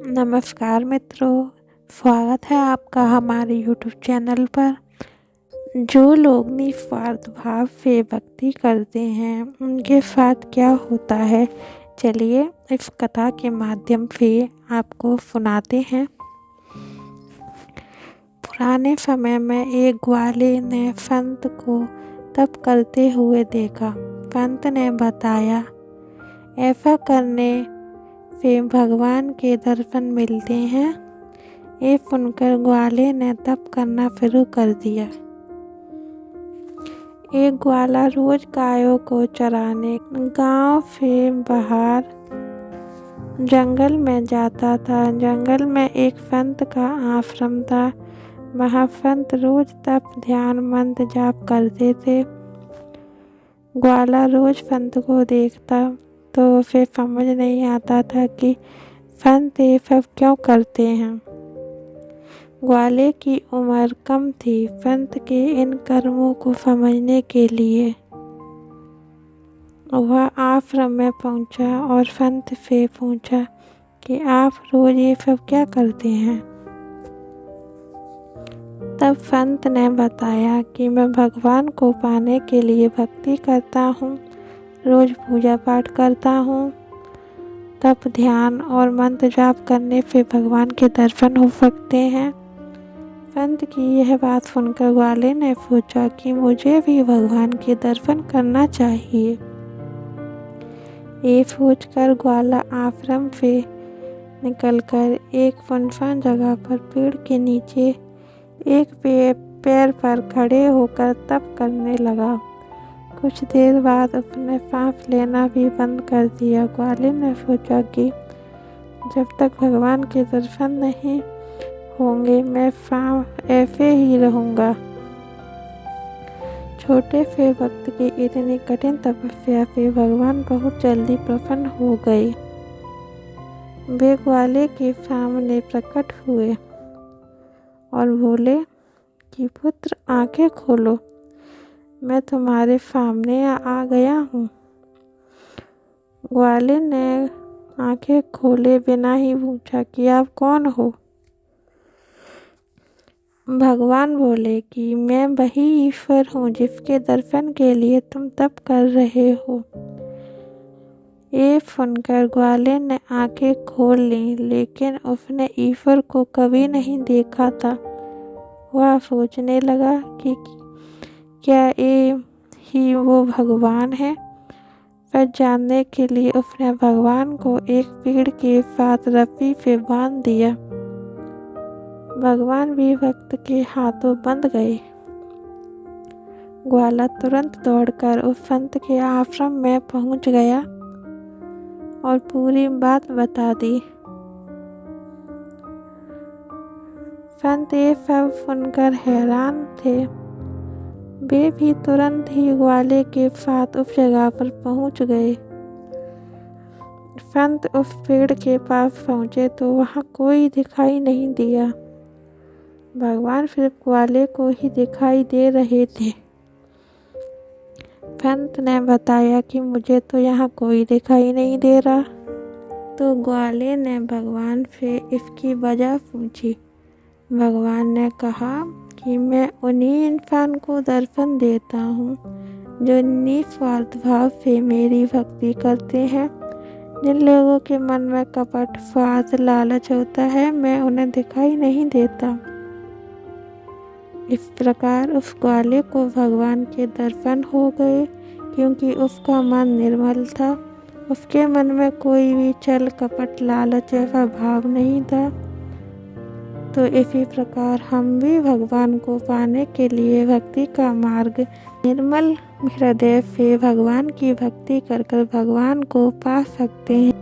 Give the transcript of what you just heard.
नमस्कार मित्रों, स्वागत है आपका हमारे YouTube चैनल पर। जो लोग निस्वार्थ भाव से भक्ति करते हैं उनके साथ क्या होता है, चलिए इस कथा के माध्यम से आपको सुनाते हैं। पुराने समय में एक ग्वाले ने संत को तप करते हुए देखा। संत ने बताया, ऐसा करने से भगवान के दर्शन मिलते हैं। ये सुनकर ग्वाले ने तप करना शुरू कर दिया। एक ग्वाला रोज गायों को चराने गांव से बाहर जंगल में जाता था। जंगल में एक संत का आश्रम था। वहाँ संत रोज तप ध्यान मंत्र जाप करते थे। ग्वाला रोज संत को देखता तो उसे समझ नहीं आता था कि संत ये सब क्यों करते हैं। ग्वाले की उम्र कम थी संत के इन कर्मों को समझने के लिए। वह आश्रम में पहुंचा और संत से पूछा कि आप रोज ये सब क्या करते हैं। तब संत ने बताया कि मैं भगवान को पाने के लिए भक्ति करता हूँ, रोज पूजा पाठ करता हूँ। तप ध्यान और मंत्र जाप करने से भगवान के दर्शन हो सकते हैं। संत की यह बात सुनकर ग्वाले ने सोचा कि मुझे भी भगवान के दर्शन करना चाहिए। ये सोचकर ग्वाला आश्रम से निकलकर एक सुनसान जगह पर पेड़ के नीचे एक पैर पर खड़े होकर तप करने लगा। कुछ देर बाद उसने सांस लेना भी बंद कर दिया। ग्वाले ने सोचा कि जब तक भगवान के दर्शन नहीं होंगे मैं ऐसे ही रहूँगा। छोटे से वक्त की इतनी कठिन तपस्या से भगवान बहुत जल्दी प्रसन्न हो गए। वे ग्वाले के सामने प्रकट हुए और बोले कि पुत्र आंखें खोलो, मैं तुम्हारे सामने आ गया हूँ। ग्वाले ने आंखें खोले बिना ही पूछा कि आप कौन हो। भगवान बोले कि मैं वही ईश्वर हूँ जिसके दर्शन के लिए तुम तप कर रहे हो। ये सुनकर ग्वाले ने आंखें खोल ली, लेकिन उसने ईश्वर को कभी नहीं देखा था। वह सोचने लगा कि क्या ये ही वो भगवान है। पर जानने के लिए उसने भगवान को एक पेड़ के साथ रस्सी से बांध दिया। भगवान भी भक्त के हाथों बंध गए। ग्वाला तुरंत दौड़कर उस संत के आश्रम में पहुंच गया और पूरी बात बता दी। संत ये सब सुनकर हैरान थे। वे भी तुरंत ही ग्वाले के साथ उस जगह पर पहुंच गए। संत उस पेड़ के पास पहुंचे तो वहां कोई दिखाई नहीं दिया। भगवान सिर्फ ग्वाले को ही दिखाई दे रहे थे। संत ने बताया कि मुझे तो यहाँ कोई दिखाई नहीं दे रहा। तो ग्वाले ने भगवान से इसकी वजह पूछी। भगवान ने कहा कि मैं उन्हीं इंसान को दर्शन देता हूँ जो निस्वार्थ भाव से मेरी भक्ति करते हैं। जिन लोगों के मन में कपट, स्वार्थ, लालच होता है, मैं उन्हें दिखाई नहीं देता। इस प्रकार उस ग्वाले को भगवान के दर्शन हो गए, क्योंकि उसका मन निर्मल था। उसके मन में कोई भी छल, कपट, लालच ऐसा भाव नहीं था। तो इसी प्रकार हम भी भगवान को पाने के लिए भक्ति का मार्ग निर्मल हृदय से भगवान की भक्ति कर भगवान को पा सकते हैं।